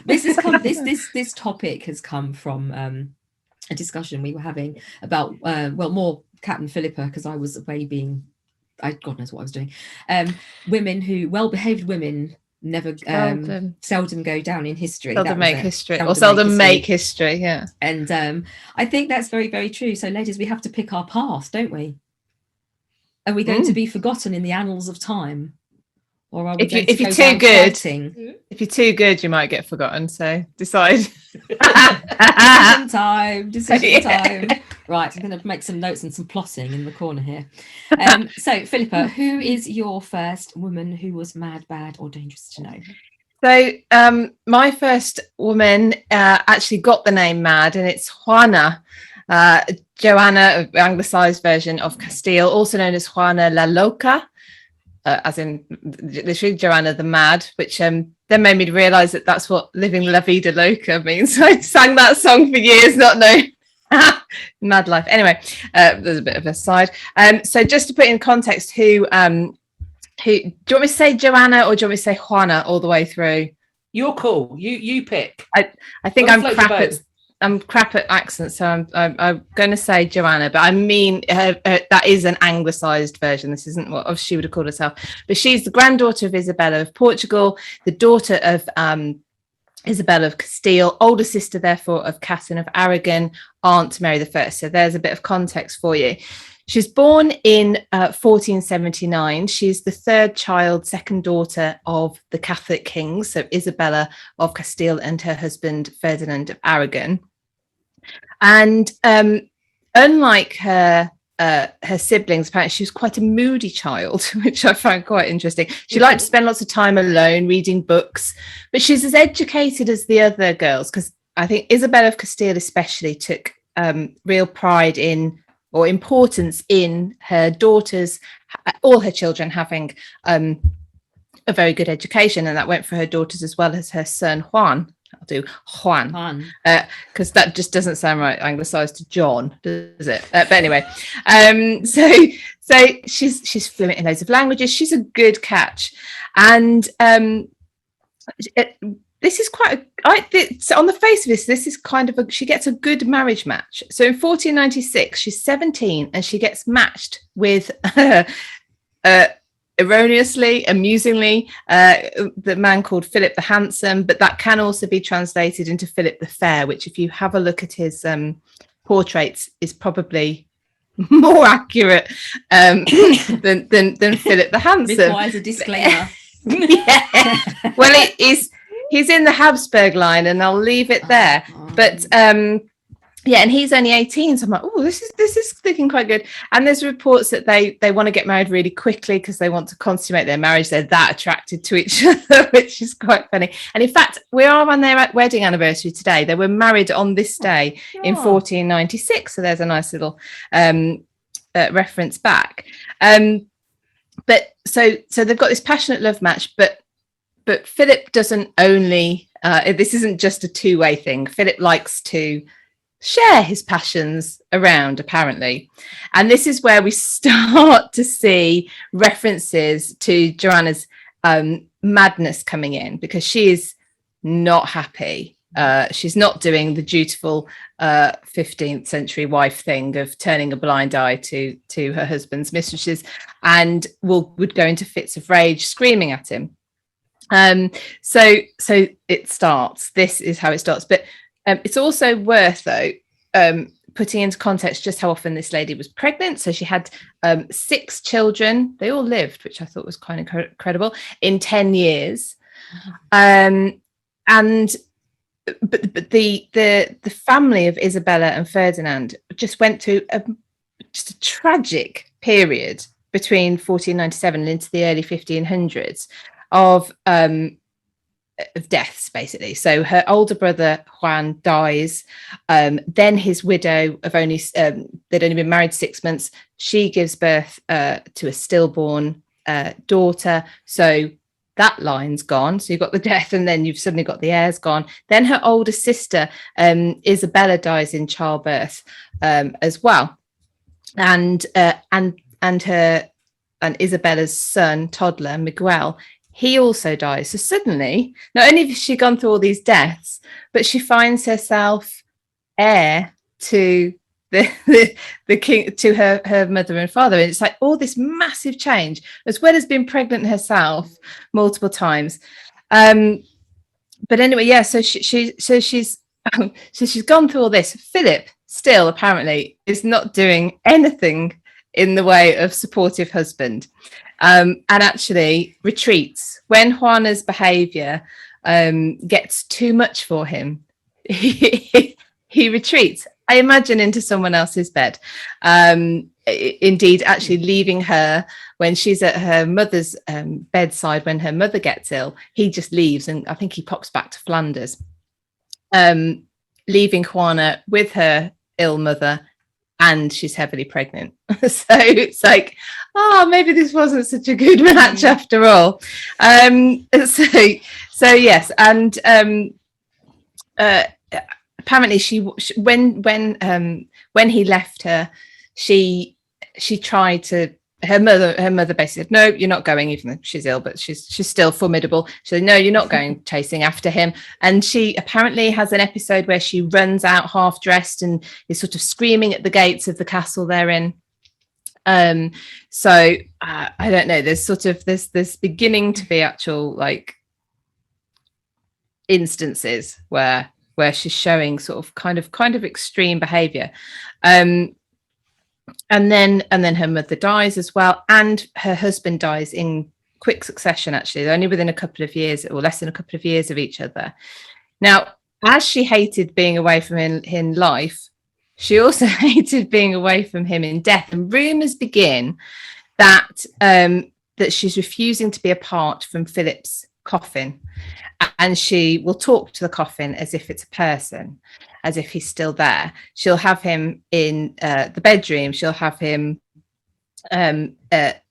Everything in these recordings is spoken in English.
This topic has come from a discussion we were having about more Captain Philippa, because I was away being, God knows what I was doing. Well-behaved women never seldom go down in history. Seldom make history. Yeah. And I think that's very, very true. So ladies, we have to pick our path, don't we? Are we going to be forgotten in the annals of time? Or are we if you're too good fighting? If you're too good, you might get forgotten, so decide. Decision time. Right, I'm going to make some notes and some plotting in the corner here. So Philippa, who is your first woman who was mad, bad or dangerous to know? So my first woman actually got the name Mad, and it's Juana. Joanna, anglicised version of Castile, also known as Juana la Loca. As in literally Joanna the Mad, which then made me realise that that's what living la vida loca means. So I sang that song for years, not knowing. Mad life. Anyway, there's a bit of a side. So just to put in context, who do you want me to say Joanna or do you want me to say Juana all the way through? You're cool. You pick. I think I'm crap at accents, so I'm going to say Joanna, but I mean that is an anglicised version. This isn't what she would have called herself. But she's the granddaughter of Isabella of Portugal, the daughter of Isabella of Castile, older sister, therefore, of Catherine of Aragon, aunt Mary I. So there's a bit of context for you. She's born in 1479. She's the third child, second daughter of the Catholic kings, so Isabella of Castile and her husband Ferdinand of Aragon. And unlike her siblings, apparently she was quite a moody child, which I found quite interesting. She liked to spend lots of time alone reading books, but she's as educated as the other girls, because I think Isabella of Castile especially took real pride in, or importance in, her daughters, all her children having a very good education, and that went for her daughters as well as her son Juan. I'll do Juan, because that just doesn't sound right anglicised to John, does it? But anyway, so she's fluent in loads of languages. She's a good catch, and this is quite so on the face of this is kind of she gets a good marriage match. So in 1496, she's 17, and she gets matched with erroneously, amusingly, the man called Philip the Handsome, but that can also be translated into Philip the Fair, which, if you have a look at his portraits, is probably more accurate than Philip the Handsome. Requires a disclaimer. Yeah. Well, he's in the Habsburg line, and I'll leave it there. But yeah, and he's only 18, so I'm like, oh, this is looking quite good. And there's reports that they want to get married really quickly because they want to consummate their marriage. They're that attracted to each other, which is quite funny. And in fact, we are on their wedding anniversary today. They were married on this day in 1496, so there's a nice little reference back. But so they've got this passionate love match, but Philip doesn't only this isn't just a two-way thing. Philip likes to share his passions around, apparently, and this is where we start to see references to Joanna's madness coming in, because she is not happy. She's not doing the dutiful 15th century wife thing of turning a blind eye to her husband's mistresses, and would go into fits of rage, screaming at him. So it starts. This is how it starts. But it's also worth, though, putting into context just how often this lady was pregnant. So she had 6 children. They all lived, which I thought was kind of incredible, in 10 years. And but the family of Isabella and Ferdinand just went through just a tragic period between 1497 and into the early 1500s of deaths, basically. So her older brother Juan dies, then his widow of only they'd only been married 6 months, she gives birth to a stillborn daughter. So that line's gone. So you've got the death, and then you've suddenly got the heirs gone. Then her older sister Isabella dies in childbirth as well, and Isabella's son toddler Miguel, he also dies. So suddenly, not only has she gone through all these deaths, but she finds herself heir to the king, to her mother and father. And it's like all this massive change, as well as being pregnant herself multiple times. But anyway, yeah, so she's gone through all this. Philip still apparently is not doing anything in the way of supportive husband, and actually retreats when Juana's behavior gets too much for him. He retreats, I imagine, into someone else's bed. Indeed, actually leaving her when she's at her mother's bedside when her mother gets ill. He just leaves, and I think he pops back to Flanders, leaving Juana with her ill mother, and she's heavily pregnant. So it's like, maybe this wasn't such a good match after all. So yes, and apparently when he left her, she tried to. Her mother basically said, no, you're not going, even though she's ill, but she's still formidable. She said, no, you're not going chasing after him. And she apparently has an episode where she runs out half dressed and is sort of screaming at the gates of the castle they're in. So I don't know, there's beginning to be actual like instances where she's showing sort of kind of extreme behavior. And then her mother dies as well, and her husband dies in quick succession. Actually, they're only within a couple of years, or less than a couple of years of each other. Now, as she hated being away from him in life, she also hated being away from him in death. And rumours begin that she's refusing to be apart from Philip's coffin, and she will talk to the coffin as if it's a person, as if he's still there. She'll have him in the bedroom. She'll have him at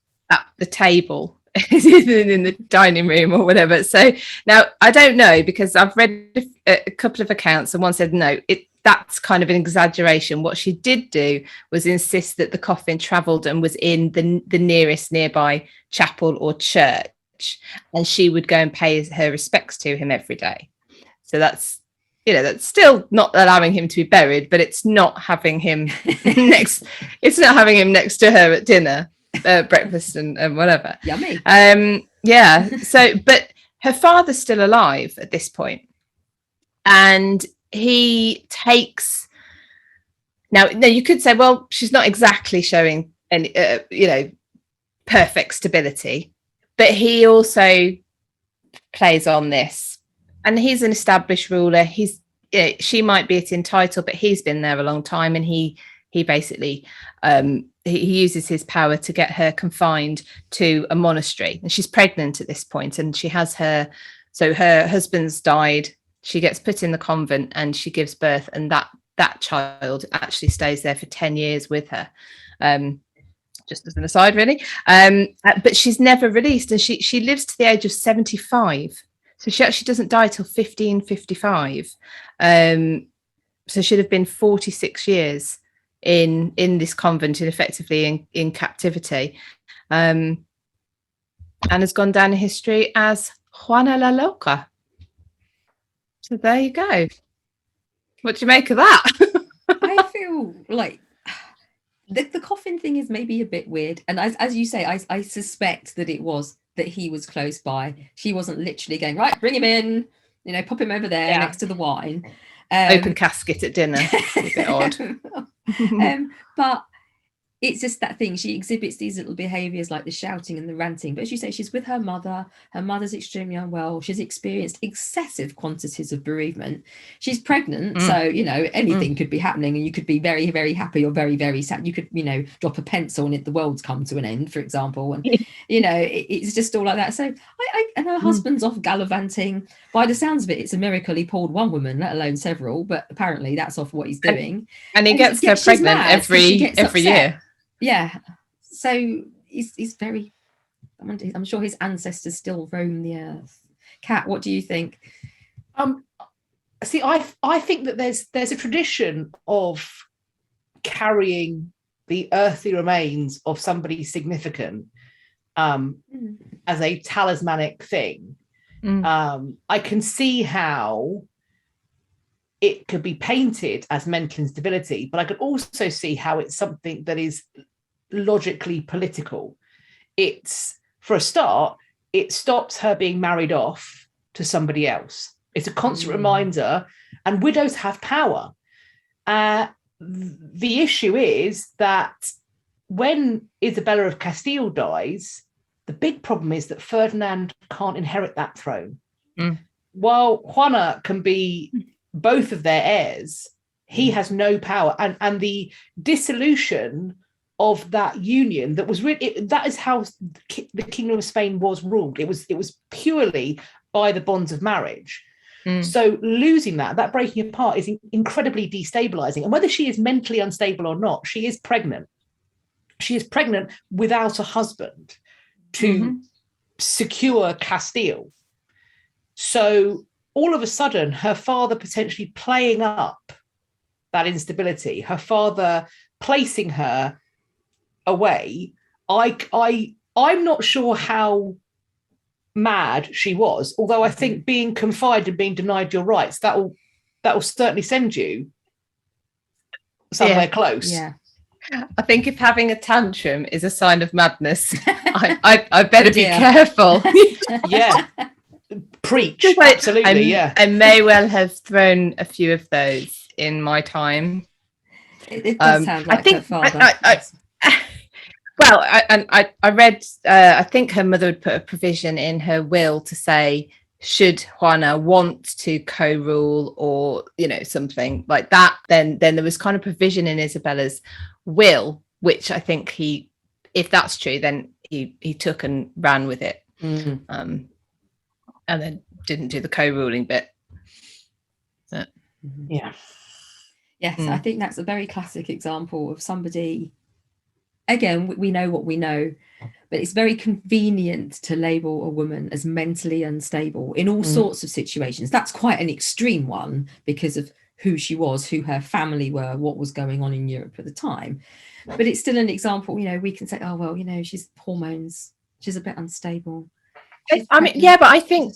the table in the dining room or whatever. So now I don't know, because I've read a couple of accounts, and one said no, that's kind of an exaggeration. What she did do was insist that the coffin travelled and was in the nearest nearby chapel or church, and she would go and pay her respects to him every day. So that's still not allowing him to be buried, but it's not having him next. It's not having him next to her at dinner, breakfast, and whatever. Yummy. Yeah. So, but her father's still alive at this point, and he takes. Now, you could say, well, she's not exactly showing any, perfect stability, but he also plays on this. And he's an established ruler. She might be at entitled, but he's been there a long time, and he basically he uses his power to get her confined to a monastery. And she's pregnant at this point, and she has her husband's died. She gets put in the convent, and she gives birth, and that child actually stays there for 10 years with her. Just as an aside, really. But she's never released, and she lives to the age of 75. So she actually doesn't die till 1555. So she'd have been 46 years in this convent, and effectively in captivity, and has gone down in history as Juana la Loca. So there you go. What do you make of that? I feel like the coffin thing is maybe a bit weird, and as you say, I suspect that he was close by. She wasn't literally going, right, bring him in, pop him over there next to the wine. Open casket at dinner. A bit odd. But it's just that thing. She exhibits these little behaviours like the shouting and the ranting. But as you say, she's with her mother. Her mother's extremely unwell. She's experienced excessive quantities of bereavement. She's pregnant. So, anything could be happening, and you could be very, very happy or very, very sad. You could, drop a pencil and the world's come to an end, for example. And, it's just all like that. So and her husband's off gallivanting. By the sounds of it, it's a miracle he pulled one woman, let alone several. But apparently that's off what he's doing. And he gets her pregnant every year. Yeah, so he's very. I'm sure his ancestors still roam the earth. Kat, what do you think? See, I think that there's a tradition of carrying the earthly remains of somebody significant as a talismanic thing. I can see how it could be painted as mental instability, but I could also see how it's something that is logically political. It's, for a start, it stops her being married off to somebody else. It's a constant reminder, and widows have power. The issue is that when Isabella of Castile dies, the big problem is that Ferdinand can't inherit that throne. While Juana can be both of their heirs, he has no power. And the dissolution of that union that was really, that is how the Kingdom of Spain was ruled. It was purely by the bonds of marriage. So losing that breaking apart is incredibly destabilizing. And whether she is mentally unstable or not, she is pregnant. She is pregnant without a husband to secure Castile. So all of a sudden, her father potentially playing up that instability, her father placing her away. I'm not sure how mad she was, although I think being confined and being denied your rights, that will certainly send you somewhere close. Yeah. I think if having a tantrum is a sign of madness, I better be careful. Yeah. Preach. Absolutely. I may well have thrown a few of those in my time. It does sound like her father. I read, I think her mother would put a provision in her will to say, should Juana want to co-rule or, something like that, then there was kind of provision in Isabella's will, which I think if that's true, then he took and ran with it. And then didn't do the co-ruling bit. Yeah. Yes, I think that's a very classic example of somebody. Again, we know what we know, but it's very convenient to label a woman as mentally unstable in all sorts of situations. That's quite an extreme one because of who she was, who her family were, what was going on in Europe at the time. But it's still an example, we can say, oh, well, she's hormones, she's a bit unstable. But I think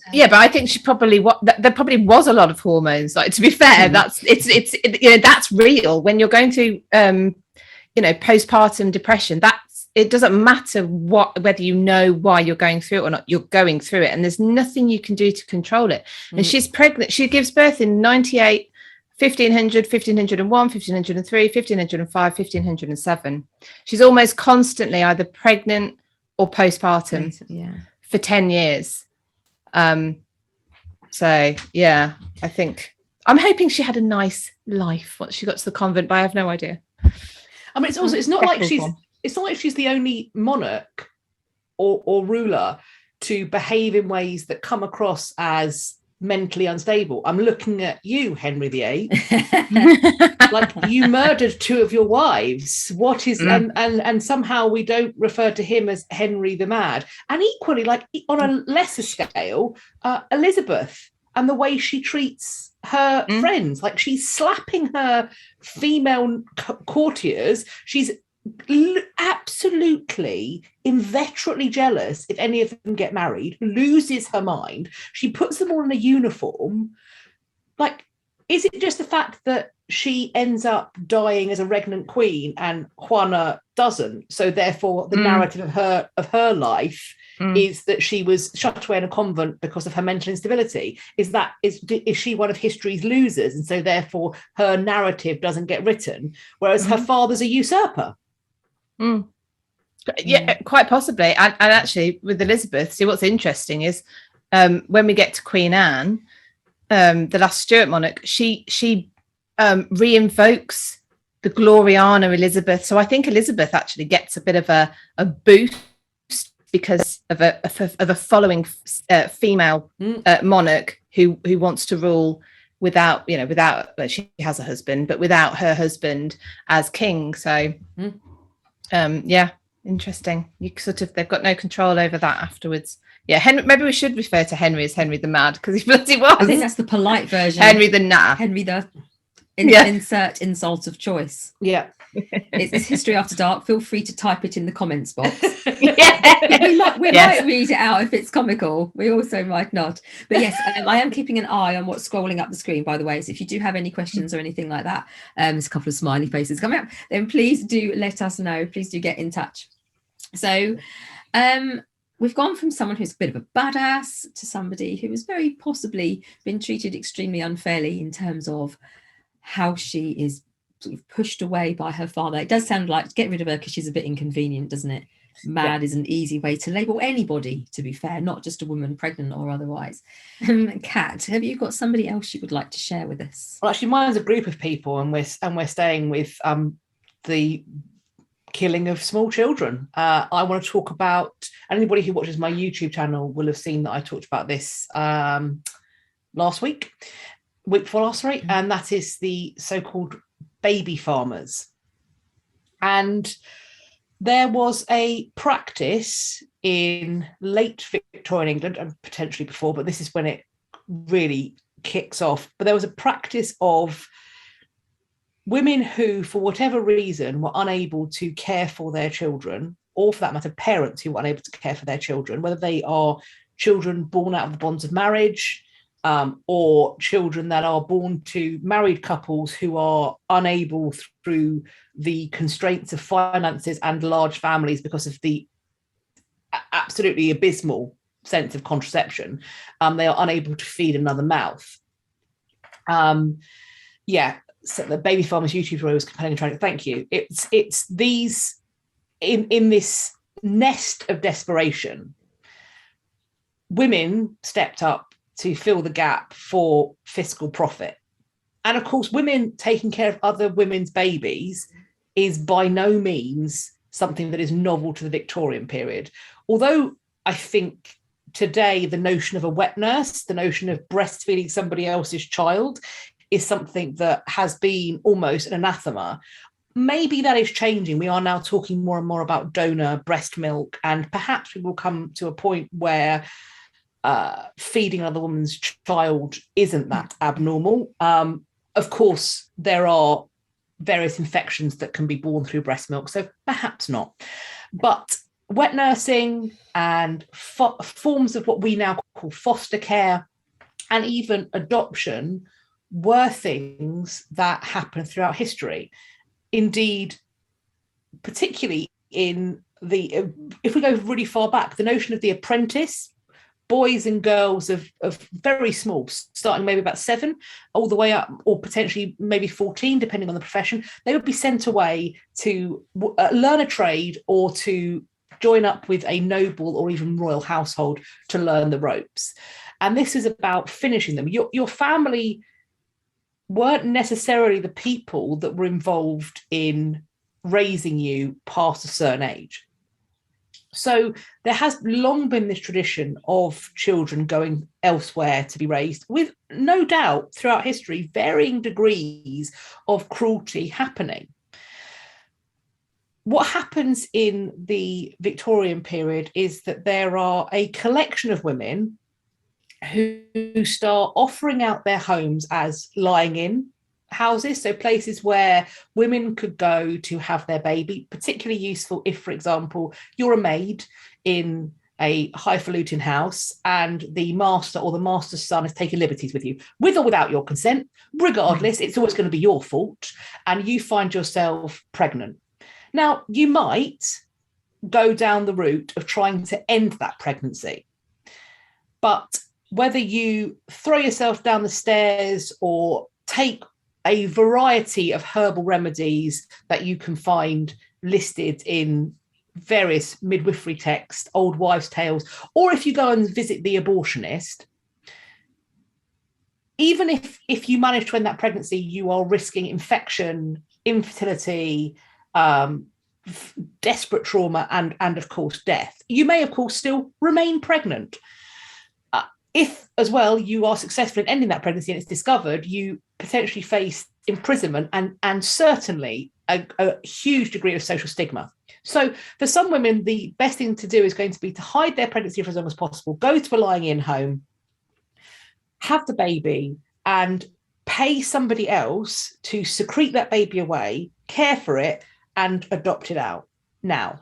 she probably there probably was a lot of hormones. Like, to be fair, that's real when you're going through postpartum depression. It doesn't matter whether you know why you're going through it or not. You're going through it, and there's nothing you can do to control it. And she's pregnant. She gives birth in 98, 1500, 1501, 1503, 1505, 1507. She's almost constantly either pregnant or postpartum. For 10 years. So yeah, I think I'm hoping she had a nice life once she got to the convent, but I have no idea. I mean, it's not like she's the only monarch or ruler to behave in ways that come across as mentally unstable. I'm looking at you, Henry VIII. Like, you murdered two of your wives. What is and somehow we don't refer to him as Henry the Mad. And equally, like, on a lesser scale, Elizabeth and the way she treats her friends, like she's slapping her female courtiers. She's absolutely inveterately jealous if any of them get married, loses her mind. She puts them all in a uniform. Like, is it just the fact that she ends up dying as a regnant queen and Juana doesn't? So therefore the narrative of her life is that she was shut away in a convent because of her mental instability. Is she one of history's losers, and so therefore her narrative doesn't get written, whereas her father's a usurper? Yeah, quite possibly. And actually, with Elizabeth, see, what's interesting is when we get to Queen Anne, the last Stuart monarch, she reinvokes the Gloriana Elizabeth. So I think Elizabeth actually gets a bit of a boost because of a following female monarch who wants to rule without she has a husband, but without her husband as king. So interesting. They've got no control over that afterwards. Yeah, Henry. Maybe we should refer to Henry as Henry the Mad, because he bloody was. I think that's the polite version. Henry the Nah. Henry the insert insult of choice. Yeah. It's History After Dark. Feel free to type it in the comments box. Yeah. We might read it out if it's comical. We also might not. But yes, I am keeping an eye on what's scrolling up the screen, by the way. So if you do have any questions or anything like that, there's a couple of smiley faces coming up, then please do let us know. Please do get in touch. So we've gone from someone who's a bit of a badass to somebody who has very possibly been treated extremely unfairly in terms of how she is sort of pushed away by her father. It does sound like get rid of her because she's a bit inconvenient, doesn't it? Mad is an easy way to label anybody, to be fair, not just a woman pregnant or otherwise. Kat, have you got somebody else you would like to share with us? Well, actually, mine's a group of people, and we're staying with the killing of small children. I want to talk about, anybody who watches my YouTube channel will have seen that I talked about this week before last, sorry, and that is the so-called baby farmers. And there was a practice in late Victorian England, and potentially before, but this is when it really kicks off. But there was a practice of women who, for whatever reason, were unable to care for their children, or for that matter, parents who were unable to care for their children, whether they are children born out of the bonds of marriage, or children that are born to married couples who are unable through the constraints of finances and large families because of the absolutely abysmal sense of contraception. They are unable to feed another mouth. So the baby farmers YouTuber was compelling, trying to thank you. It's these in this nest of desperation, women stepped up to fill the gap for fiscal profit. And of course, women taking care of other women's babies is by no means something that is novel to the Victorian period. Although I think today the notion of a wet nurse, the notion of breastfeeding somebody else's child, is something that has been almost an anathema. Maybe that is changing. We are now talking more and more about donor breast milk, and perhaps we will come to a point where feeding another woman's child isn't that abnormal. Of course, there are various infections that can be born through breast milk, so perhaps not. But wet nursing and forms of what we now call foster care and even adoption were things that happened throughout history. Indeed, particularly in if we go really far back, the notion of the apprentice, boys and girls of very small, starting maybe about 7, all the way up, or potentially maybe 14, depending on the profession, they would be sent away to learn a trade or to join up with a noble or even royal household to learn the ropes. And this is about finishing them. Your family weren't necessarily the people that were involved in raising you past a certain age. So there has long been this tradition of children going elsewhere to be raised, with no doubt throughout history varying degrees of cruelty happening. What happens in the Victorian period is that there are a collection of women who start offering out their homes as lying-in houses, so places where women could go to have their baby, particularly useful if, for example, you're a maid in a highfalutin house and the master or the master's son is taking liberties with you, with or without your consent. Regardless, it's always going to be your fault, and you find yourself pregnant. Now, you might go down the route of trying to end that pregnancy, but whether you throw yourself down the stairs or take a variety of herbal remedies that you can find listed in various midwifery texts, old wives' tales, or if you go and visit the abortionist, even if you manage to end that pregnancy, you are risking infection, infertility, desperate trauma, and of course death. You may, of course, still remain pregnant. If, as well, you are successful in ending that pregnancy and it's discovered, you potentially face imprisonment and certainly a huge degree of social stigma. So for some women, the best thing to do is going to be to hide their pregnancy for as long as possible, go to a lying-in home, have the baby, and pay somebody else to secrete that baby away care for it, and adopt it out. Now,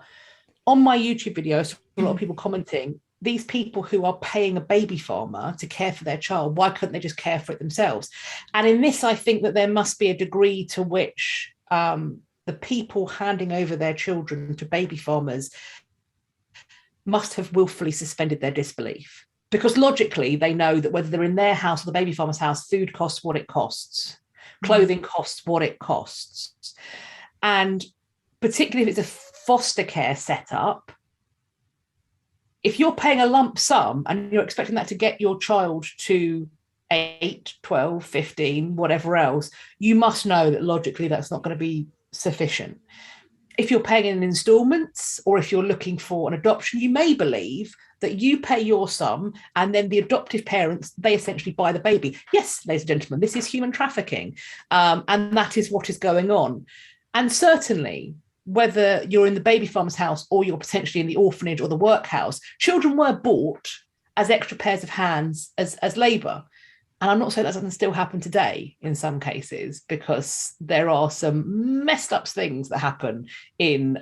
on my YouTube videos, a lot of people commenting, these people who are paying a baby farmer to care for their child, why couldn't they just care for it themselves? And in this, I think that there must be a degree to which the people handing over their children to baby farmers must have willfully suspended their disbelief. Because logically, they know that whether they're in their house or the baby farmer's house, food costs what it costs, clothing costs what it costs. And particularly if it's a foster care setup, if you're paying a lump sum and you're expecting that to get your child to 8, 12, 15, whatever else, you must know that logically that's not going to be sufficient. If you're paying in installments, or if you're looking for an adoption, you may believe that you pay your sum and then the adoptive parents, they essentially buy the baby. Yes, ladies and gentlemen, this is human trafficking. And that is what is going on. And certainly, whether you're in the baby farmer's house or you're potentially in the orphanage or the workhouse, children were bought as extra pairs of hands as labour. And I'm not saying that doesn't still happen today in some cases, because there are some messed up things that happen in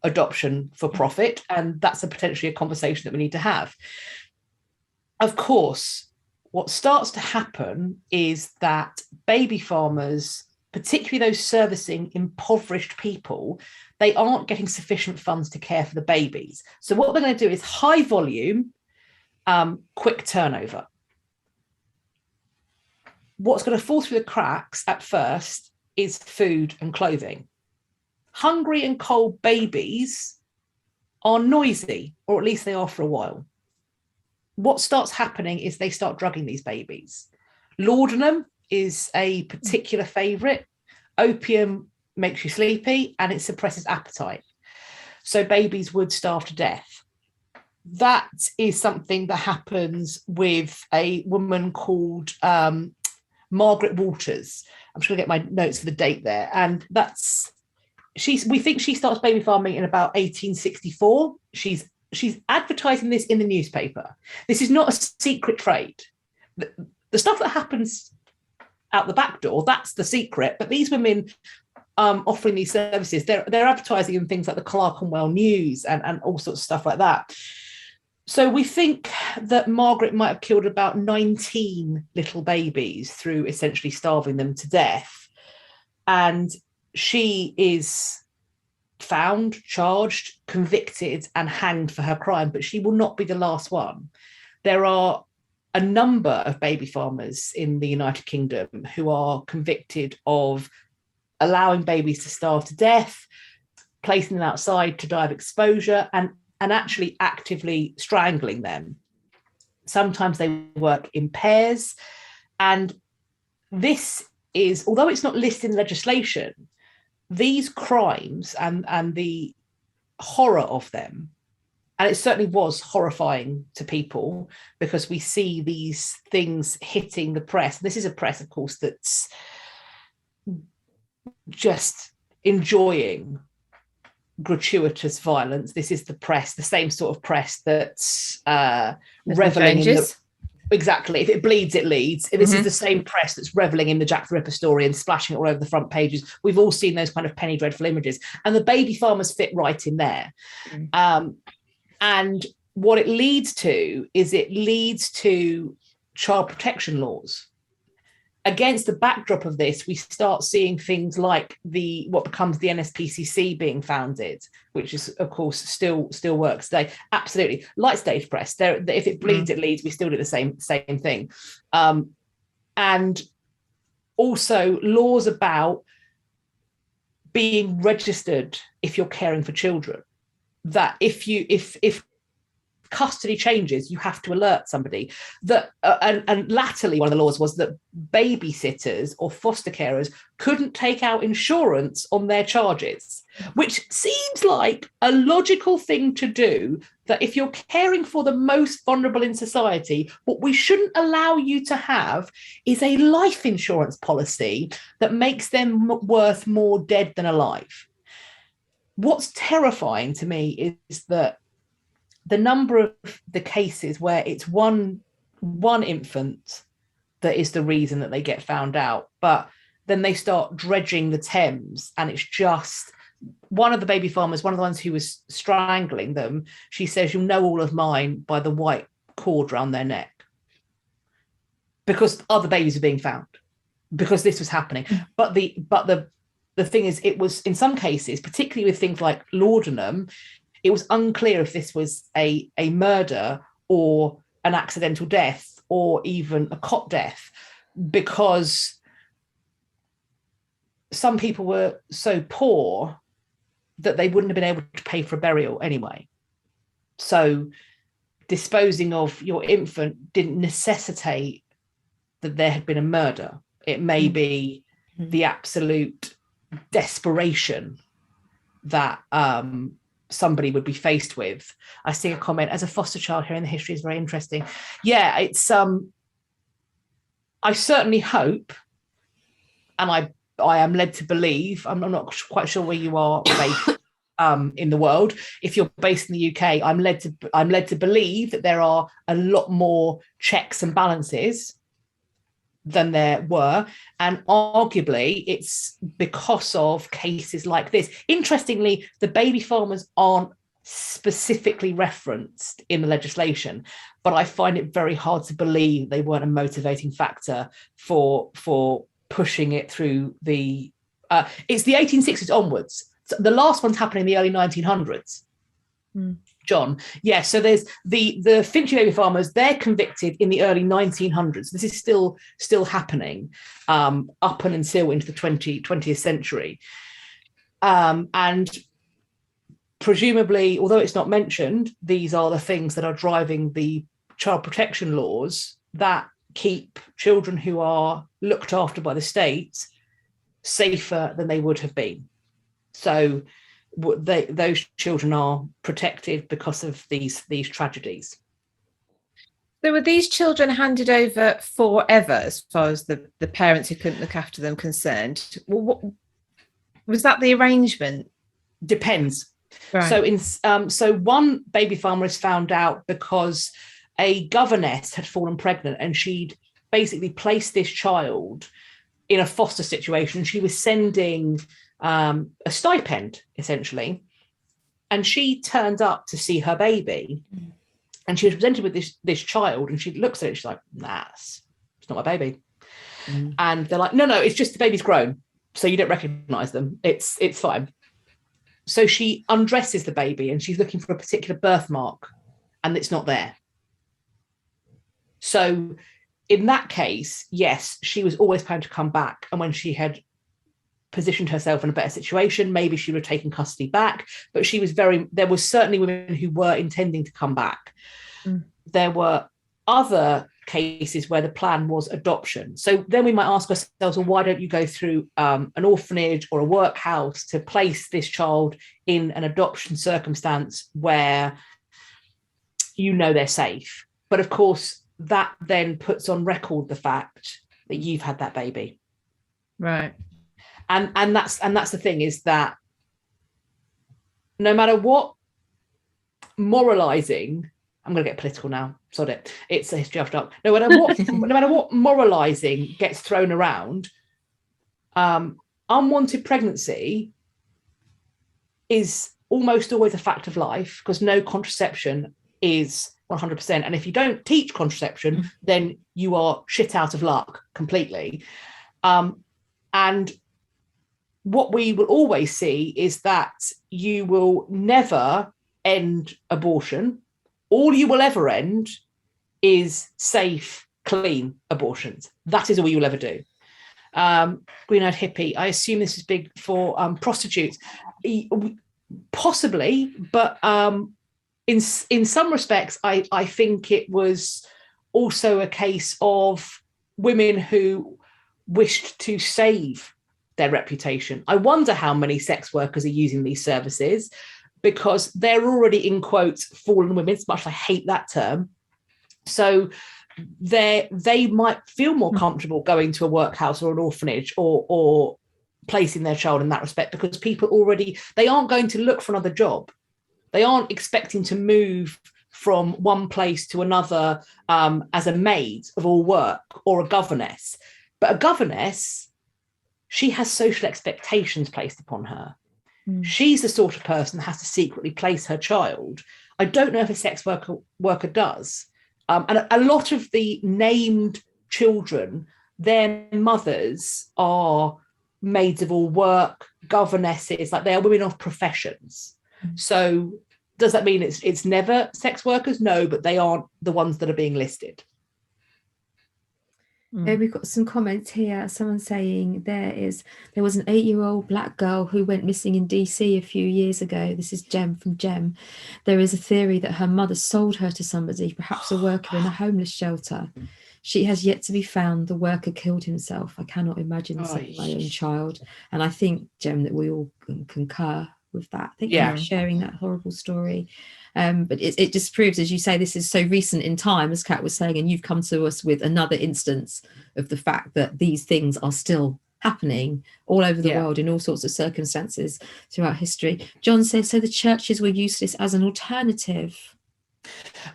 adoption for profit. And that's potentially a conversation that we need to have. Of course, what starts to happen is that baby farmers, particularly those servicing impoverished people, they aren't getting sufficient funds to care for the babies. So what they're going to do is high volume, quick turnover. What's going to fall through the cracks at first is food and clothing. Hungry and cold babies are noisy, or at least they are for a while. What starts happening is they start drugging these babies. Laudanum is a particular favourite. Opium makes you sleepy and it suppresses appetite. So babies would starve to death. That is something that happens with a woman called Margaret Walters. I'm just going to get my notes for the date there. And we think she starts baby farming in about 1864. She's advertising this in the newspaper. This is not a secret trade. The stuff that happens out the back door, that's the secret. But these women offering these services, they're advertising in things like the Clerkenwell News and all sorts of stuff like that. So we think that Margaret might have killed about 19 little babies through essentially starving them to death. And she is found, charged, convicted, and hanged for her crime, but she will not be the last one. There are a number of baby farmers in the United Kingdom who are convicted of allowing babies to starve to death, placing them outside to die of exposure, and actually actively strangling them. Sometimes they work in pairs. And this is, although it's not listed in legislation, these crimes and the horror of them, and it certainly was horrifying to people, because we see these things hitting the press. This is a press, of course, that's just enjoying gratuitous violence. This is the press, the same sort of press that's reveling in the, exactly, if it bleeds it leads. This is the same press that's reveling in the Jack the Ripper story and splashing it all over the front pages. We've all seen those kind of penny dreadful images, and the baby farmers fit right in there. And what it leads to is child protection laws. Against the backdrop of this, we start seeing things like what becomes the NSPCC being founded, which is, of course, still works today. Absolutely, like stage press. If it bleeds, it leads. We still do the same thing, and also laws about being registered if you're caring for children. That if custody changes, you have to alert somebody. That and latterly, one of the laws was that babysitters or foster carers couldn't take out insurance on their charges, which seems like a logical thing to do. That if you're caring for the most vulnerable in society, what we shouldn't allow you to have is a life insurance policy that makes them worth more dead than alive. What's terrifying to me is that the number of the cases where it's one infant that is the reason that they get found out, but then they start dredging the Thames, and it's just one of the baby farmers, one of the ones who was strangling them. She says, "You'll know all of mine by the white cord around their neck," because other babies are being found, because this was happening. But the thing is, it was in some cases, particularly with things like laudanum, it was unclear if this was a murder or an accidental death or even a cot death, because some people were so poor that they wouldn't have been able to pay for a burial anyway. So disposing of your infant didn't necessitate that there had been a murder. It may be the absolute desperation that somebody would be faced with. I see a comment, as a foster child hearing the history is very interesting. Yeah, it's I certainly hope, and I am led to believe, I'm not quite sure where you are based in the world. If you're based in the UK, I'm led to believe that there are a lot more checks and balances than there were, and arguably it's because of cases like this. Interestingly, the baby farmers aren't specifically referenced in the legislation, but I find it very hard to believe they weren't a motivating factor for pushing it through the it's the 1860s onwards. So the last one's happened in the early 1900s. John. Yeah, so there's the Finchley baby farmers, they're convicted in the early 1900s. This is still happening up and until into the 20th century. And presumably, although it's not mentioned, these are the things that are driving the child protection laws that keep children who are looked after by the state safer than they would have been. So those children are protected because of these tragedies. So were these children handed over forever, as far as the parents who couldn't look after them concerned? What, was that the arrangement? Depends. Right. So one baby farmer is found out because a governess had fallen pregnant, and she'd basically placed this child in a foster situation. She was sending a stipend, essentially, and she turned up to see her baby, and she was presented with this child, and she looks at it, she's like, "Nah, it's not my baby." And they're like, no, it's just the baby's grown, so you don't recognize them, it's fine. So she undresses the baby, and she's looking for a particular birthmark, and it's not there. So in that case, yes, she was always planning to come back, and when she had positioned herself in a better situation, maybe she would have taken custody back, but there was certainly women who were intending to come back. There were other cases where the plan was adoption. So then we might ask ourselves, well, why don't you go through an orphanage or a workhouse to place this child in an adoption circumstance where you know they're safe? But of course, that then puts on record the fact that you've had that baby. Right. And that's the thing, is that no matter what moralizing, I'm going to get political now, sod it, it's a history after dark. No matter what moralizing gets thrown around, unwanted pregnancy is almost always a fact of life, because no contraception is 100%. And if you don't teach contraception, then you are shit out of luck completely. And what we will always see is that you will never end abortion. All you will ever end is safe, clean abortions. That is all you will ever do. Green-eyed hippie, I assume this is big for prostitutes. Possibly, but in some respects, I think it was also a case of women who wished to save their reputation. I wonder how many sex workers are using these services, because they're already, in quotes, fallen women, as much as I hate that term. So they might feel more comfortable going to a workhouse or an orphanage or placing their child in that respect, because people already, they aren't going to look for another job. They aren't expecting to move from one place to another as a maid of all work or a governess. But a governess she has social expectations placed upon her. Mm. She's the sort of person that has to secretly place her child. I don't know if a sex worker does. And a lot of the named children, their mothers are maids of all work, governesses, like they are women of professions. So does that mean it's never sex workers? No, but they aren't the ones that are being listed. We've got some comments here. Someone saying there was an 8-year-old black girl who went missing in DC a few years ago. This is Jem from Jem. There is a theory that her mother sold her to somebody, perhaps a worker in a homeless shelter. She has yet to be found. The worker killed himself. I cannot imagine selling my own child. And I think, Jem, that we all concur with that. Thank you for sharing that horrible story. But it just proves, as you say, this is so recent in time, as Kat was saying, and you've come to us with another instance of the fact that these things are still happening all over the world in all sorts of circumstances throughout history. John says, so the churches were useless as an alternative.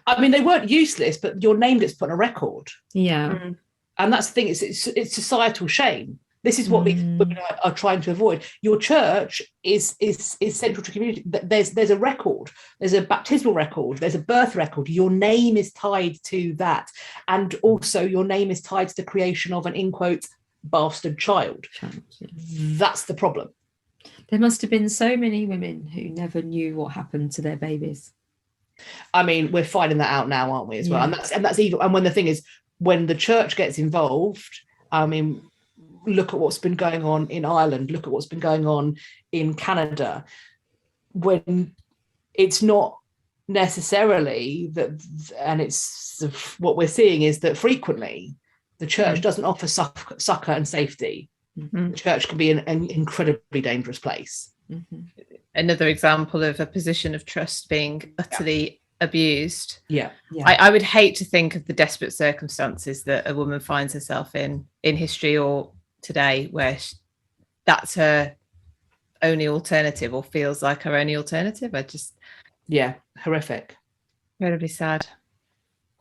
I mean, they weren't useless, but your name gets put on a record. Yeah. And that's the thing, it's societal shame. This is what women are trying to avoid. Your church is central to community. There's a record. There's a baptismal record. There's a birth record. Your name is tied to that. And also your name is tied to the creation of an, in quotes, bastard child. That's the problem. There must have been so many women who never knew what happened to their babies. I mean, we're finding that out now, aren't we, as well? And that's even, and when the thing is, when the church gets involved, I mean, look at what's been going on in Ireland, look at what's been going on in Canada, when it's not necessarily that, and it's what we're seeing is that frequently the church doesn't offer succor and safety. The church can be an incredibly dangerous place. Another example of a position of trust being utterly abused. I would hate to think of the desperate circumstances that a woman finds herself in history or today, where that's her only alternative, or feels like her only alternative. I just horrific, incredibly sad.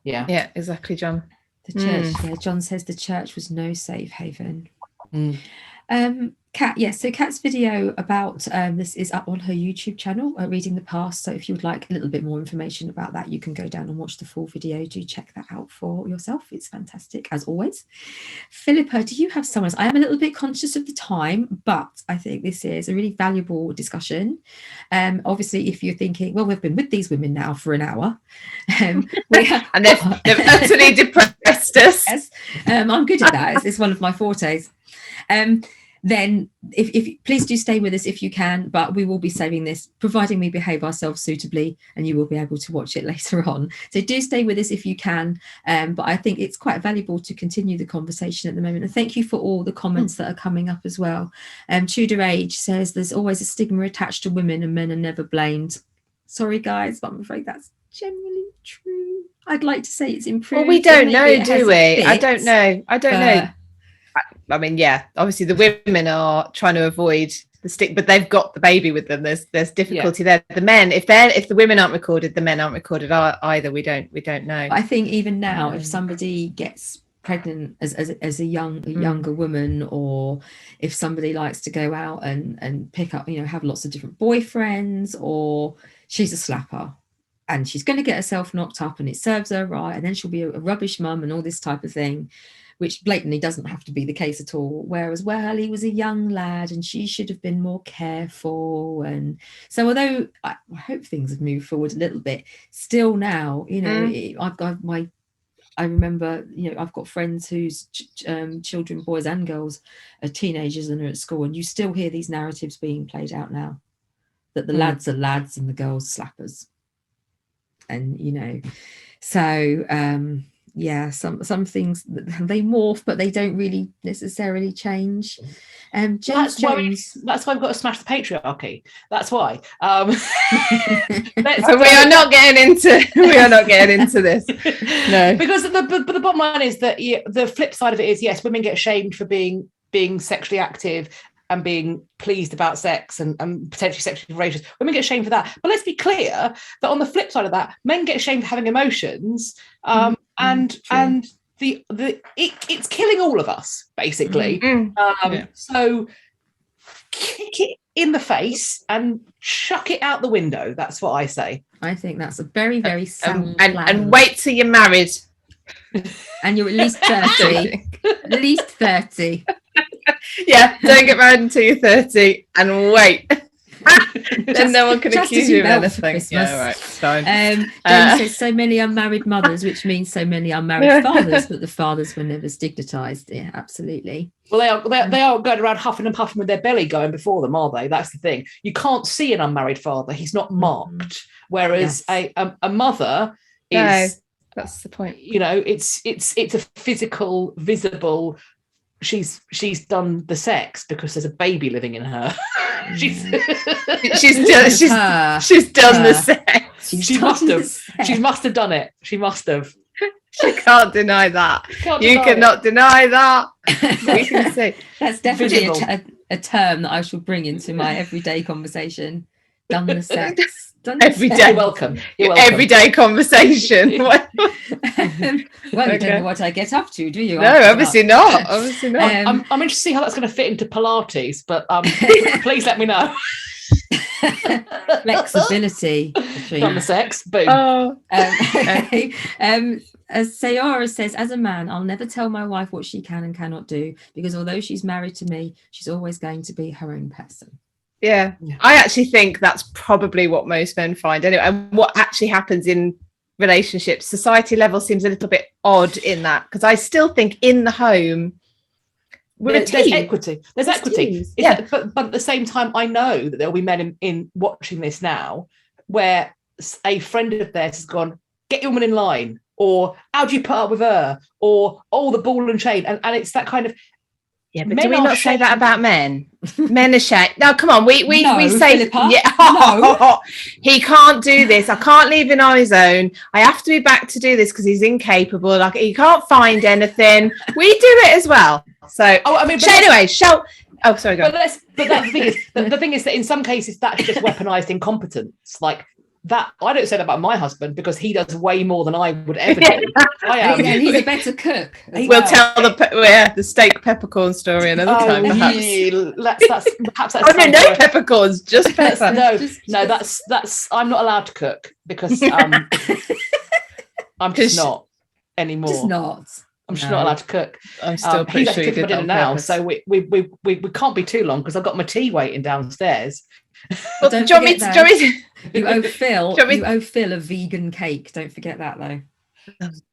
Yeah, exactly, John. The church, John says the church was no safe haven. Kat, so Kat's video about this is up on her YouTube channel, Reading the Past. So if you would like a little bit more information about that, you can go down and watch the full video. Do check that out for yourself. It's fantastic, as always. Philippa, do you have someone? I am a little bit conscious of the time, but I think this is a really valuable discussion. Obviously, if you're thinking, well, we've been with these women now for an hour. And they've utterly depressed us. Yes, I'm good at that. It's one of my fortes. Then if please do stay with us if you can, but we will be saving this, providing we behave ourselves suitably, and you will be able to watch it later on. So do stay with us if you can, but I think it's quite valuable to continue the conversation at the moment. And thank you for all the comments that are coming up as well. Tudor Age says there's always a stigma attached to women and men are never blamed. Sorry guys, but I'm afraid that's generally true. I'd like to say it's improved. Well, we don't know, do we? I don't know. I mean, obviously the women are trying to avoid the stick, but they've got the baby with them. There's difficulty there. The men, if the women aren't recorded, the men aren't recorded either. We don't know. I think even now, if somebody gets pregnant as a younger woman, or if somebody likes to go out and pick up, have lots of different boyfriends, or she's a slapper and she's going to get herself knocked up and it serves her right, and then she'll be a rubbish mum and all this type of thing, which blatantly doesn't have to be the case at all. Whereas, well, he was a young lad and she should have been more careful. And so although I hope things have moved forward a little bit, still now, I remember, I've got friends whose children, boys and girls, are teenagers and are at school, and you still hear these narratives being played out now, that the lads are lads and the girls slappers. And, some things they morph, but they don't really necessarily change. That's why we've got to smash the patriarchy. That's why. We are not getting into this. No, because the bottom line is that the flip side of it is, yes, women get shamed for being sexually active and being pleased about sex and potentially sexually voracious. Women get shamed for that. But let's be clear that on the flip side of that, men get shamed for having emotions and it's killing all of us, basically. So kick it in the face and chuck it out the window. That's what I say. I think that's a very, very sound plan. And wait till you're married. And you're at least 30. At least 30. Yeah, don't get married until you're 30 and wait. Then no one can accuse you of anything. Yeah, right, fine. Jane says so many unmarried mothers, which means so many unmarried fathers, but the fathers were never stigmatized. Yeah, absolutely. Well, they are going around huffing and puffing with their belly going before them, are they? That's the thing. You can't see an unmarried father; he's not marked. Whereas a mother is. No, that's the point. It's a physical, visible. She's done the sex because there's a baby living in her. she's done the sex. She must have done it. She must have. She can't deny that. You cannot deny that. We can see. That's definitely a term that I shall bring into my everyday conversation. Done the sex. Every day. You're welcome. Everyday conversation. Well, you don't know what I get up to, do you? No, obviously not. Obviously not. I'm interested to see how that's going to fit into Pilates, but please let me know. Flexibility. Done the sex. Boom. Okay. As Sayara says, as a man, I'll never tell my wife what she can and cannot do, because although she's married to me, she's always going to be her own person. Yeah, I actually think that's probably what most men find anyway. And what actually happens in relationships, society level seems a little bit odd in that, because I still think in the home, there's equity. There's equity. Yeah. But at the same time, I know that there'll be men in watching this now where a friend of theirs has gone, get your woman in line, or how do you put up with her, or the ball and chain. And it's that kind of. Yeah, but do we not say that about men? Men are shy. No, come on. We say, Philippa. Yeah, no. He can't do this. I can't leave him on his own. I have to be back to do this because he's incapable. Like, he can't find anything. We do it as well. So, anyway, oh, sorry, go on. But the thing is that in some cases that's just weaponized incompetence. Like that, I don't say that about my husband because he does way more than I would ever do. And he's a better cook. We'll tell the steak peppercorn story another time, perhaps. Perhaps that's no peppercorns, just pepper. That's I'm not allowed to cook because I'm just not anymore. Just not. I'm just not allowed to cook. I'm still pretty sure you did dinner now, so we can't be too long because I've got my tea waiting downstairs. Well, do you want me to? You owe Phil a vegan cake. Don't forget that though.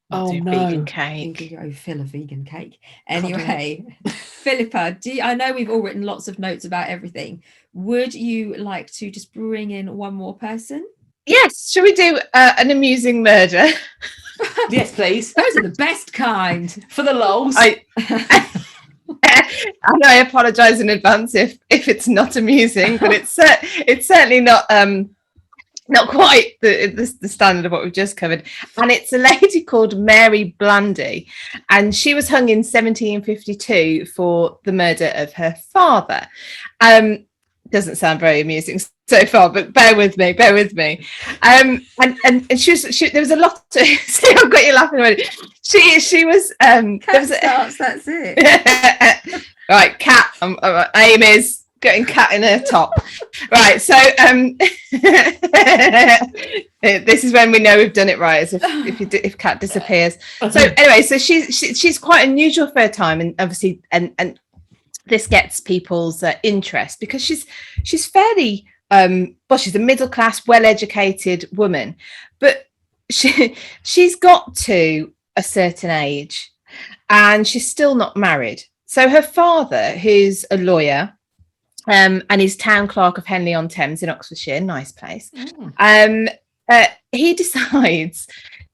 Oh no, vegan cake. You owe Phil a vegan cake. Anyway, Philippa, I know we've all written lots of notes about everything. Would you like to just bring in one more person? Yes. Shall we do an amusing murder? Yes, please. Those are the best kind. For the lols. I know I apologise in advance if it's not amusing, but it's certainly not quite the standard of what we've just covered. And it's a lady called Mary Blandy, and she was hung in 1752 for the murder of her father. Doesn't sound very amusing so far, but bear with me. And she there was a lot to see. I've got you laughing already. She was that's it. Right, Cat. Aim is getting Cat in her top. Right, so this is when we know we've done it right, as if Cat disappears. So anyway, so she's quite unusual for her time, and obviously and this gets people's interest because she's fairly she's a middle class, well educated woman, but she's got to a certain age and she's still not married. So her father, who's a lawyer and he's town clerk of Henley-on-Thames in Oxfordshire, nice place, he decides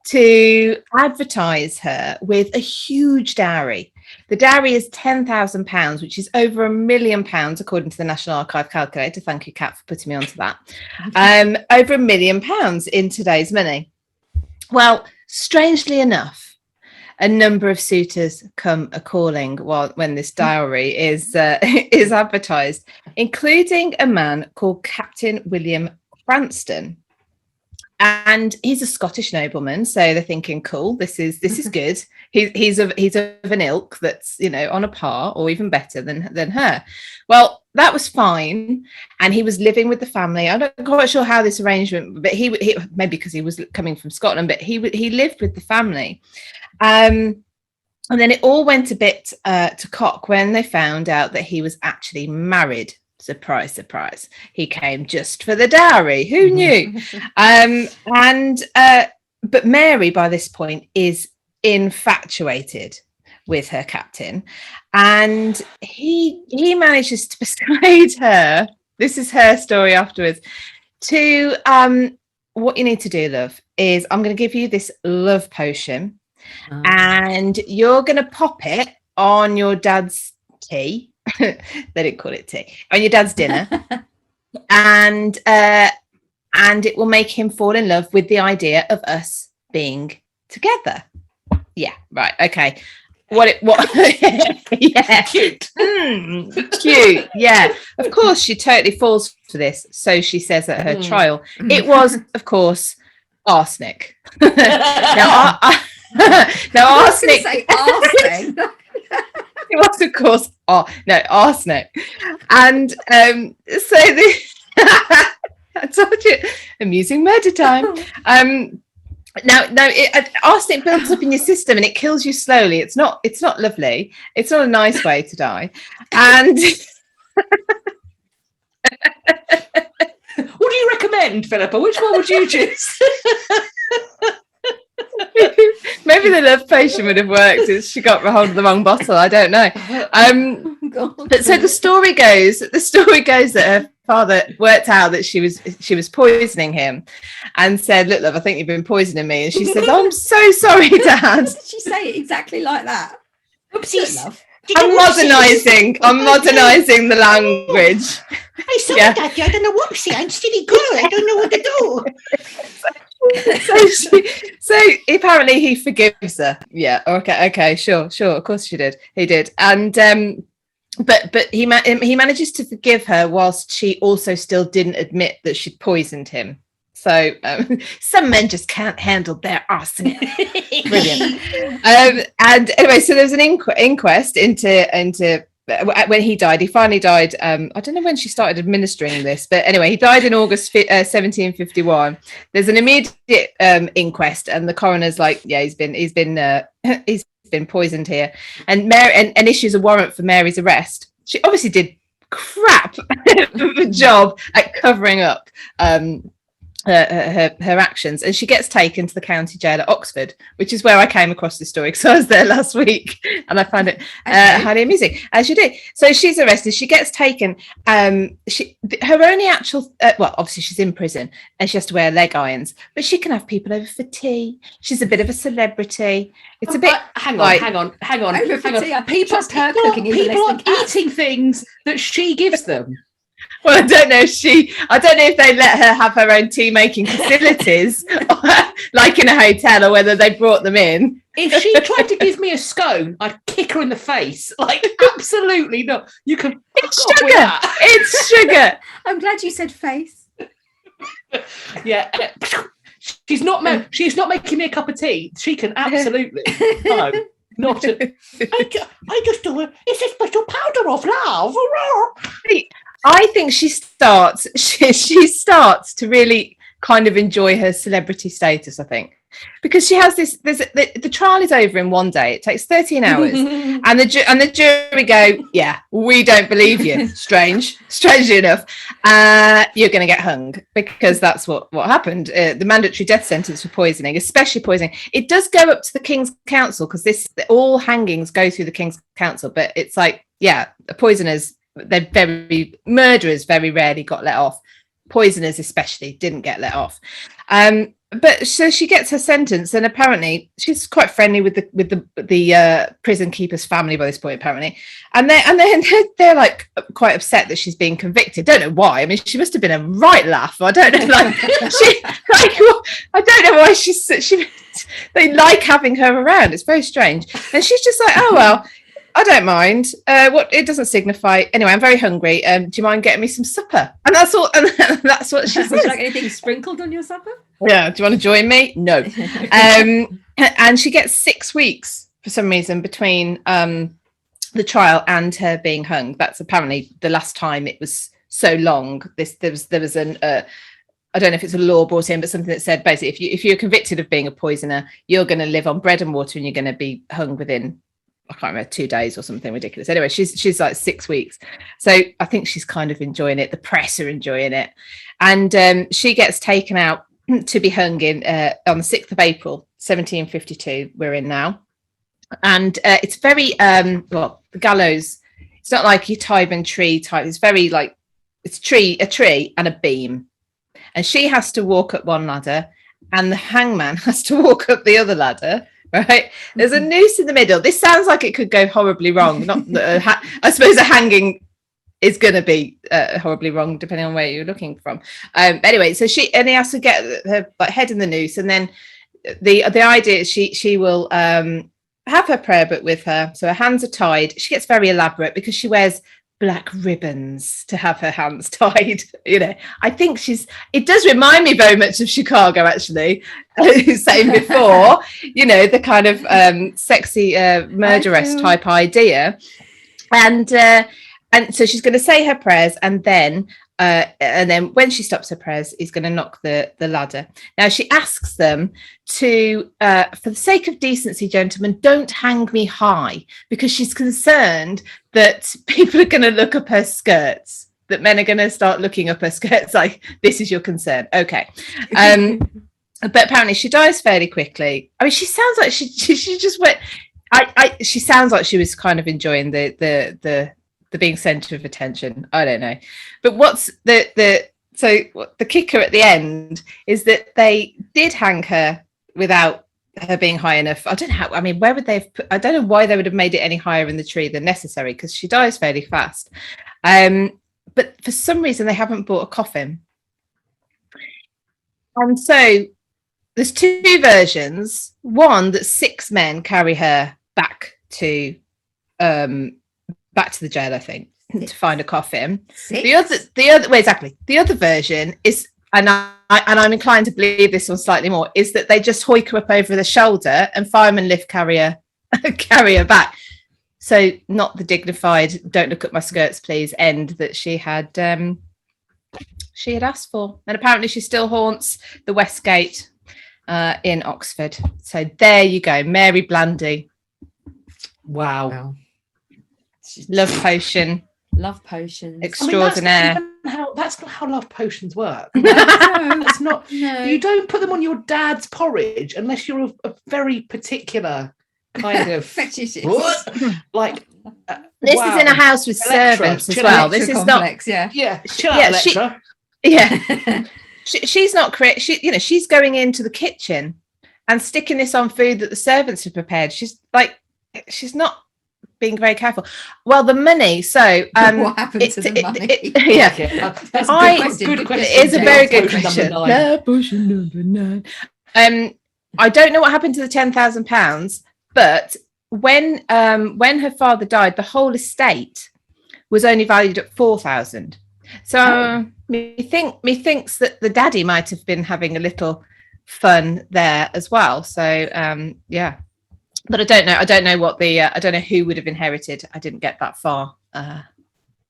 to advertise her with a huge dowry. The dowry is £10,000, which is over £1 million, according to the National Archive calculator. Thank you, Kat, for putting me onto that. Over £1 million in today's money. Well, strangely enough, a number of suitors come a-calling when this dowry is advertised, including a man called Captain William Cranston. and he's a Scottish nobleman, so they're thinking, cool, this is good. He's of an ilk that's, you know, on a par or even better than her. Well, that was fine, and he was living with the family. I'm not quite sure how this arrangement, but he maybe because he was coming from Scotland, but he lived with the family. And then it all went a bit to cock when they found out that he was actually married. Surprise, surprise. He came just for the dowry. Who knew? But Mary, by this point, is infatuated with her captain. And he manages to persuade her, this is her story afterwards, to what you need to do, love, is I'm going to give you this love potion. And you're going to pop it on your dad's tea. They didn't call it tea. On your dad's dinner. and it will make him fall in love with the idea of us being together. Yeah, right. Okay. What yeah. Cute. Cute. Yeah. Of course, she totally falls for this. So she says at her trial. It was, of course, arsenic. Now arsenic. Say arsenic. It was, of course, arsenic. And so I told you, amusing murder time. Arsenic builds up in your system and it kills you slowly. It's not lovely. It's not a nice way to die. And what do you recommend, Philippa? Which one would you choose? Maybe the love potion would have worked if she got hold of the wrong bottle. I don't know. But so the story goes that her father worked out that she was poisoning him, and said, "Look, love, I think you've been poisoning me." And she says, "Oh, I'm so sorry, Dad." Did she say it exactly like that? Oopsies. I'm modernising the language. I saw that. I don't know. Whoopsie. I'm silly girl. I don't know what to do. So apparently he forgives her. Yeah. Okay. Sure. Of course he did. And but he manages to forgive her whilst she also still didn't admit that she'd poisoned him. So some men just can't handle their arsenic. Brilliant. And anyway, so there was an inquest into when he died. He finally died. I don't know when she started administering this, but anyway, he died in August 1751. There's an immediate inquest, and the coroner's like, yeah, he's been poisoned here, and Mary and issues a warrant for Mary's arrest. She obviously did crap of a job at covering up her actions, and she gets taken to the county jail at Oxford, which is where I came across this story because I was there last week and I found it highly amusing, as you do. So she's arrested, she gets taken. Her only actual obviously she's in prison and she has to wear leg irons, but she can have people over for tea. She's a bit of a celebrity. It's a bit hang on. People are eating things that she gives them. Well, I don't know if they let her have her own tea making facilities, like in a hotel, or whether they brought them in. If she tried to give me a scone, I'd kick her in the face. Like, absolutely not. You can. It's sugar. I'm glad you said face. Yeah. She's not making me a cup of tea. She can absolutely. No. Not a, I just do it. It's a special powder of love. I think she starts to really kind of enjoy her celebrity status, I think, because she has this. The trial is over in one day. It takes 13 hours, and the jury go, "Yeah, we don't believe you." Strangely enough, you're going to get hung because that's what happened. The mandatory death sentence for poisoning, especially poisoning, it does go up to the King's Council because all hangings go through the King's Council, but it's like, yeah, the poisoners. Murderers very rarely got let off. Poisoners especially didn't get let off. But so she gets her sentence, and apparently she's quite friendly with the prison keeper's family by this point, apparently. And they're like quite upset that she's being convicted. Don't know why. I mean, she must have been a right laugh. I don't know. I don't know why they like having her around. It's very strange. And she's just like, oh well. I don't mind. It doesn't signify. Anyway, I'm very hungry. Do you mind getting me some supper? And that's all. And that's what she says. Would you like anything sprinkled on your supper? Yeah, do you want to join me? No. And she gets 6 weeks for some reason between the trial and her being hung. That's apparently the last time it was so long. There was an I don't know if it's a law brought in, but something that said basically if you're convicted of being a poisoner, you're going to live on bread and water and you're going to be hung within, I can't remember, 2 days or something ridiculous. Anyway, she's like 6 weeks. So I think she's kind of enjoying it. The press are enjoying it. And she gets taken out to be hung on the 6th of April, 1752, we're in now. And it's very, the gallows, it's not like your Tyburn tree type. It's very like, it's a tree and a beam. And she has to walk up one ladder and the hangman has to walk up the other ladder, right? There's a noose in the middle. This sounds like it could go horribly wrong. Not that I suppose a hanging is going to be horribly wrong depending on where you're looking from. Anyway, so he has to get her head in the noose, and then the idea is she will have her prayer book with her, so her hands are tied. She gets very elaborate because she wears black ribbons to have her hands tied. I think it does remind me very much of Chicago, actually. Saying before, the kind of sexy murderess type idea, and so she's going to say her prayers, and then when she stops her prayers, he's going to knock the ladder. Now she asks them to, for the sake of decency, gentlemen, don't hang me high, because she's concerned that people are going to look up her skirts, that men are going to start looking up her skirts. Like, this is your concern. Okay. But apparently she dies fairly quickly. I mean, she sounds like she just went, she sounds like she was kind of enjoying the being centre of attention. I don't know, but what's the kicker at the end is that they did hang her without her being high enough. I don't know how. I mean, where would they have I don't know why they would have made it any higher in the tree than necessary, because she dies fairly fast. But for some reason they haven't bought a coffin, and so there's 2 versions. One that 6 men carry her back to the jail, I think, to find a coffin. 6? The other well, exactly. The other version is, and I'm inclined to believe this one slightly more, is that they just hoik her up over the shoulder and firemen lift carry her back. So not the dignified "don't look at my skirts, please" end that she had asked for. And apparently she still haunts the West Gate in Oxford. So there you go, Mary Blandy. Wow. Love potions extraordinaire. I mean, that's not how love potions work. That's not. No. You don't put them on your dad's porridge unless you're a very particular kind of like. This is in a house with servants as well. This is complex, not. Yeah. She's not she's going into the kitchen and sticking this on food that the servants have prepared. She's not being very careful. Well, the money. So, what happened to the money? That's a good question. It is a very good question. Potion number 9. I don't know what happened to the £10,000, but when her father died, the whole estate was only valued at 4,000. So methinks that the daddy might have been having a little fun there as well. So yeah. But I don't know what I don't know who would have inherited. I didn't get that far.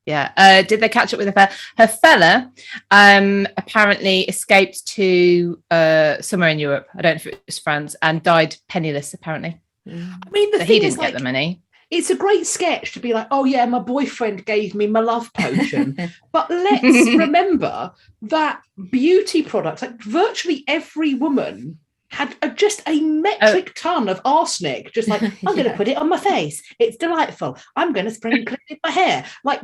Did they catch up with her fella? Apparently escaped to somewhere in Europe. I don't know if it was France, and died penniless. Apparently, I mean, he didn't get the money. It's a great sketch to be like, oh yeah, my boyfriend gave me my love potion. But let's remember that beauty products, like virtually every woman, had just a metric ton of arsenic, just like, I'm going to put it on my face. It's delightful. I'm going to sprinkle it in my hair. Like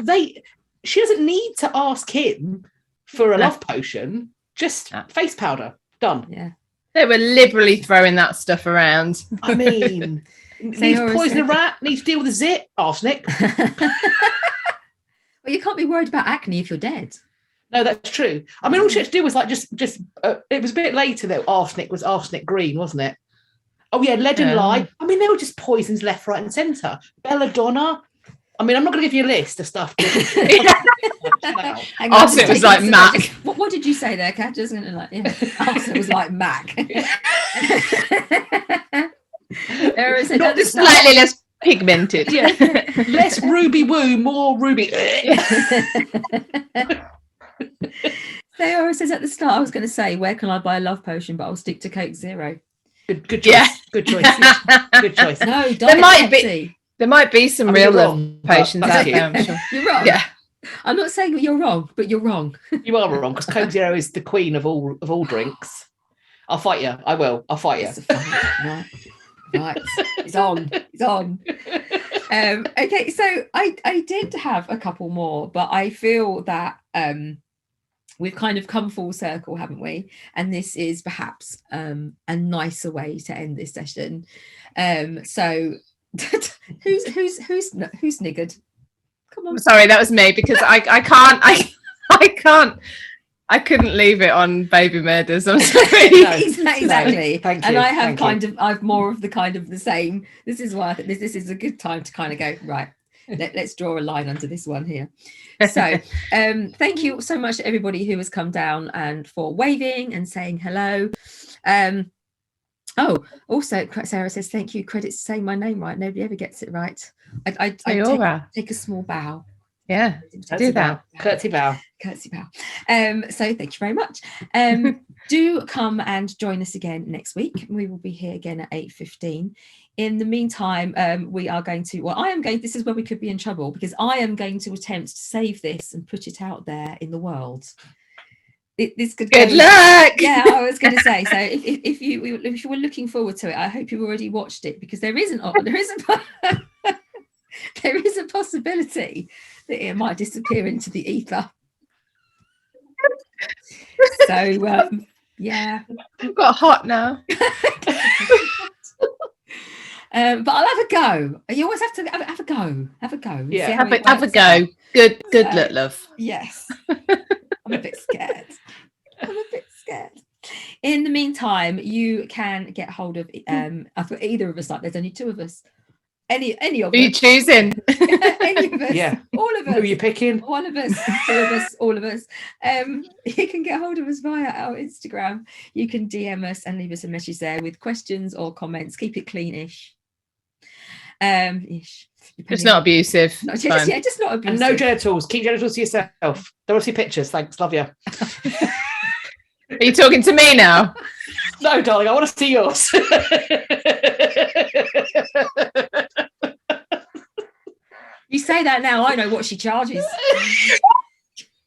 she doesn't need to ask him for a love potion, just face powder. Done. Yeah. They were liberally throwing that stuff around. I mean, needs to poison a rat, needs to deal with a zit, arsenic. Well, you can't be worried about acne if you're dead. No, that's true. I mean, all she had to do was like just it was a bit later though. Arsenic was arsenic green, wasn't it? Oh yeah, lead and lye. I mean, they were just poisons left, right, and centre. Belladonna. I mean, I'm not going to give you a list of stuff. Also, it was like Mac. What did you say there, Kat? Just like, yeah. Also, it was like Mac. There is slightly less pigmented. Yeah. Less ruby woo, more ruby. Sarah says at the start, I was going to say, where can I buy a love potion? But I'll stick to Coke Zero. Good choice. Yeah. Good choice. Good choice. No, there might be some real love potions out there, I'm sure. You're wrong. Yeah. I'm not saying that you're wrong, but you're wrong. You are wrong, because Coke Zero is the queen of all drinks. I'll fight you. I will. I'll fight you. Right. It's on. Okay, so I did have a couple more, but I feel that we've kind of come full circle, haven't we? And this is perhaps a nicer way to end this session. So who's niggered? Come on. Sorry, that was me, because I couldn't leave it on baby murders. I'm sorry. No, exactly. Thank you. And I have I've more of the same. This is why I think this is a good time to kind of go, right, let's draw a line under this one here. So thank you so much to everybody who has come down and for waving and saying hello. Also Sarah says thank you, credits to saying my name right. Nobody ever gets it right. I take a small bow. Yeah, do that. Curtsy bow. So thank you very much. Do come and join us again next week. We will be here again at 8:15. In the meantime, we are going to, this is where we could be in trouble, because I am going to attempt to save this and put it out there in the world. This could good luck. Yeah, I was going to say, so if you were looking forward to it, I hope you've already watched it, because there is a possibility that it might disappear into the ether. So yeah, I've got hot now. But I'll have a go. You always have to have a go. Have a go. Yeah, have a go. Good look, love. Yes. I'm a bit scared. In the meantime, you can get hold of for either of us. Like, there's only two of us. Any of us. Are you choosing? Any of us. Yeah. All of us. Who are you picking? One of us, two of us, all of us. You can get hold of us via our Instagram. You can DM us and leave us a message there with questions or comments. Keep it clean-ish. Just not abusive. Just not abusive. And no genitals. Keep genitals to yourself. Don't want to see pictures. Thanks. Love you. Are you talking to me now? No, darling. I want to see yours. You say that now, I know what she charges.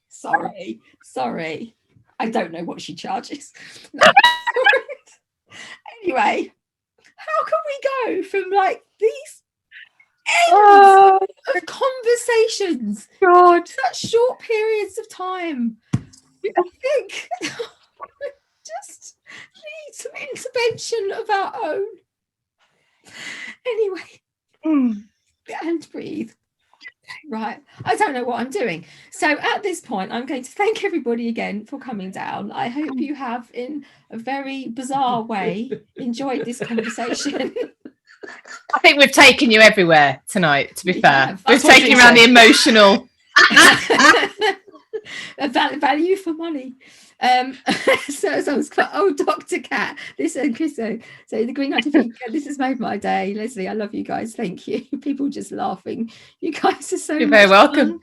Sorry. I don't know what she charges. No. Anyway, how can we go from like these ends of conversations in such short periods of time? I think we just need some intervention of our own. Anyway, and breathe. Right, I don't know what I'm doing. So at this point, I'm going to thank everybody again for coming down. I hope you have, in a very bizarre way, enjoyed this conversation. I think we've taken you everywhere tonight, to be fair. We've That's taken you around the emotional. Value for money. So Dr. Cat, this and Chris, so the Green Light, this has made my day. Leslie, I love you guys. Thank you. People just laughing. You guys are so You're very welcome.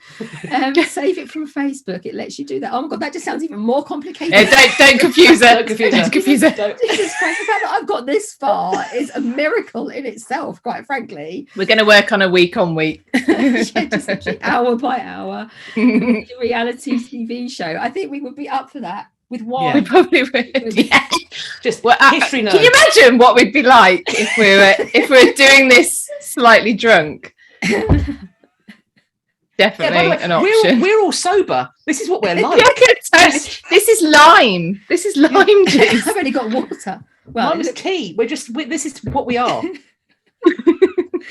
Save it from Facebook. It lets you do that. Oh my god, that just sounds even more complicated. Don't confuse her. Don't confuse her. Jesus Christ, the fact that I've got this far is a miracle in itself, quite frankly. We're going to work on a week on week. Just actually hour by hour. Reality TV show. I think we would be up for that. With one, we probably would. Yeah. Just history notes. Can you imagine what we'd be like if we were doing this slightly drunk? Definitely an option. We're all sober. This is what we're like. This is lime. This is lime juice. I've only got water. Well, Lime's tea. This is what we are.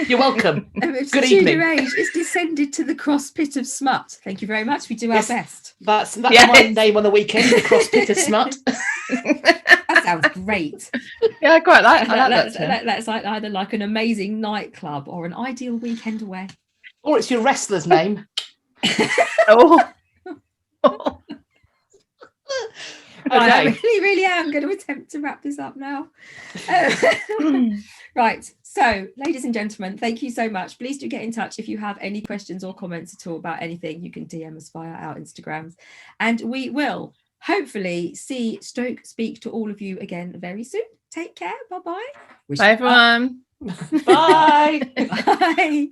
You're welcome. Good evening. Age is descended to the cross pit of smut. Thank you very much. We do our best. That's my name on the weekend. The cross pit of smut. That sounds great. Yeah, I quite like that. That's like either like an amazing nightclub or an ideal weekend away. Or it's your wrestler's name. Oh. Right, I Okay. really am going to attempt to wrap this up now. Right, so ladies and gentlemen, thank you so much. Please do get in touch if you have any questions or comments at all about anything. You can DM us via our Instagrams, and we will hopefully speak to all of you again very soon. Take care. Bye-bye. Bye, everyone. Bye. Bye.